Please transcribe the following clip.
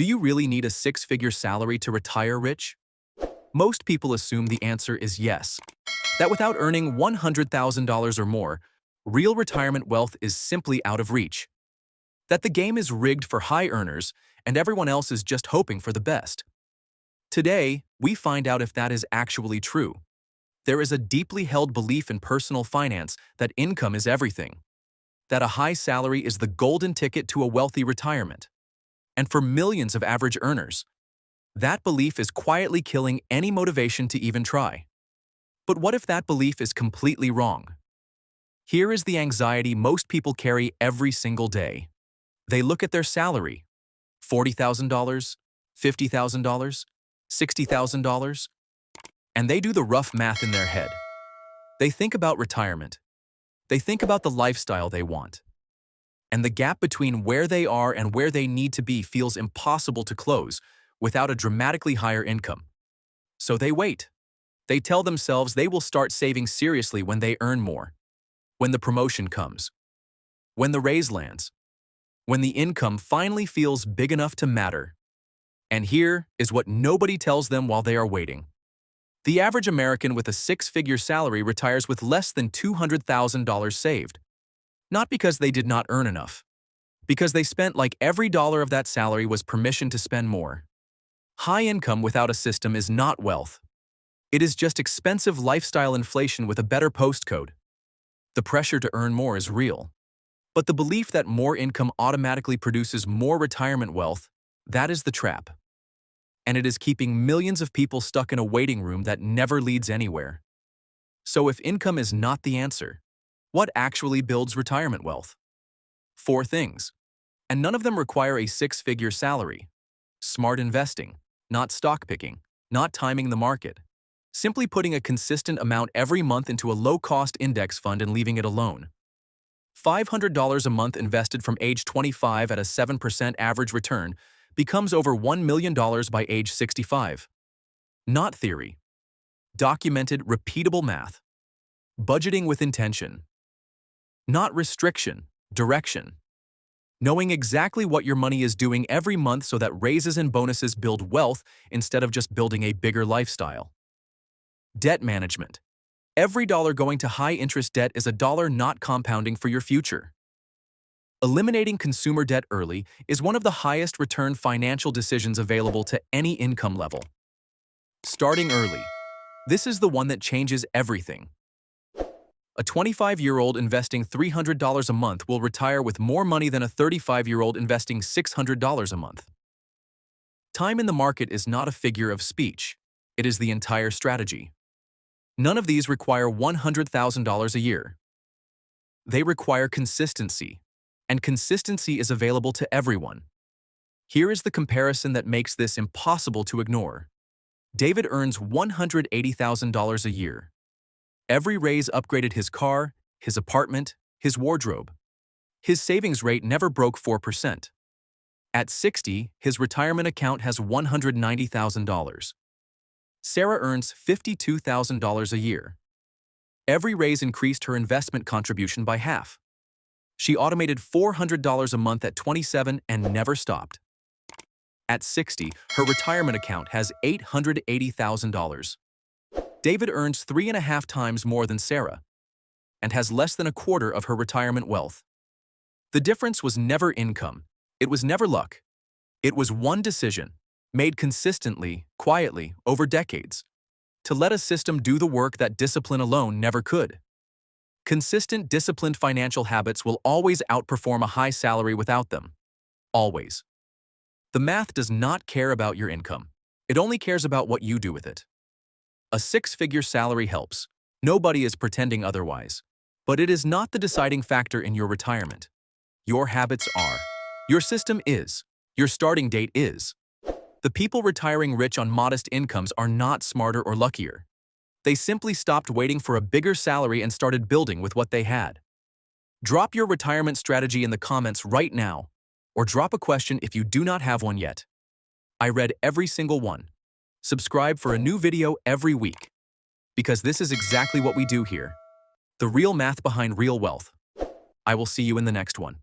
Do you really need a six-figure salary to retire rich? Most people assume the answer is yes, that without earning $100,000 or more, real retirement wealth is simply out of reach. That the game is rigged for high earners and everyone else is just hoping for the best. Today, we find out if that is actually true. There is a deeply held belief in personal finance that income is everything, that a high salary is the golden ticket to a wealthy retirement. And for millions of average earners, that belief is quietly killing any motivation to even try. But what if that belief is completely wrong? Here is the anxiety most people carry every single day. They look at their salary, $40,000, $50,000, $60,000, and they do the rough math in their head. They think about retirement. They think about the lifestyle they want. And the gap between where they are and where they need to be feels impossible to close without a dramatically higher income. So they wait. They tell themselves they will start saving seriously when they earn more, when the promotion comes, when the raise lands, when the income finally feels big enough to matter. And here is what nobody tells them while they are waiting. The average American with a six-figure salary retires with less than $200,000 saved. Not because they did not earn enough, because they spent like every dollar of that salary was permission to spend more. High income without a system is not wealth. It is just expensive lifestyle inflation with a better postcode. The pressure to earn more is real. But the belief that more income automatically produces more retirement wealth, that is the trap. And it is keeping millions of people stuck in a waiting room that never leads anywhere. So if income is not the answer, what actually builds retirement wealth? 4 things. And none of them require a six-figure salary. Smart investing, not stock picking, not timing the market. Simply putting a consistent amount every month into a low-cost index fund and leaving it alone. $500 a month invested from age 25 at a 7% average return becomes over $1 million by age 65. Not theory. Documented, repeatable math. Budgeting with intention. Not restriction, direction. Knowing exactly what your money is doing every month so that raises and bonuses build wealth instead of just building a bigger lifestyle. Debt management. Every dollar going to high-interest debt is a dollar not compounding for your future. Eliminating consumer debt early is one of the highest return financial decisions available to any income level. Starting early. This is the one that changes everything. A 25-year-old investing $300 a month will retire with more money than a 35-year-old investing $600 a month. Time in the market is not a figure of speech. It is the entire strategy. None of these require $100,000 a year. They require consistency, and consistency is available to everyone. Here is the comparison that makes this impossible to ignore. David earns $180,000 a year. Every raise upgraded his car, his apartment, his wardrobe. His savings rate never broke 4%. At 60, his retirement account has $190,000. Sarah earns $52,000 a year. Every raise increased her investment contribution by half. She automated $400 a month at 27 and never stopped. At 60, her retirement account has $880,000. David earns 3.5 times more than Sarah and has less than a quarter of her retirement wealth. The difference was never income. It was never luck. It was one decision, made consistently, quietly, over decades, to let a system do the work that discipline alone never could. Consistent, disciplined financial habits will always outperform a high salary without them. Always. The math does not care about your income. It only cares about what you do with it. A six-figure salary helps. Nobody is pretending otherwise. But it is not the deciding factor in your retirement. Your habits are. Your system is. Your starting date is. The people retiring rich on modest incomes are not smarter or luckier. They simply stopped waiting for a bigger salary and started building with what they had. Drop your retirement strategy in the comments right now, or drop a question if you do not have one yet. I read every single one. Subscribe for a new video every week, because this is exactly what we do here. The real math behind real wealth. I will see you in the next one.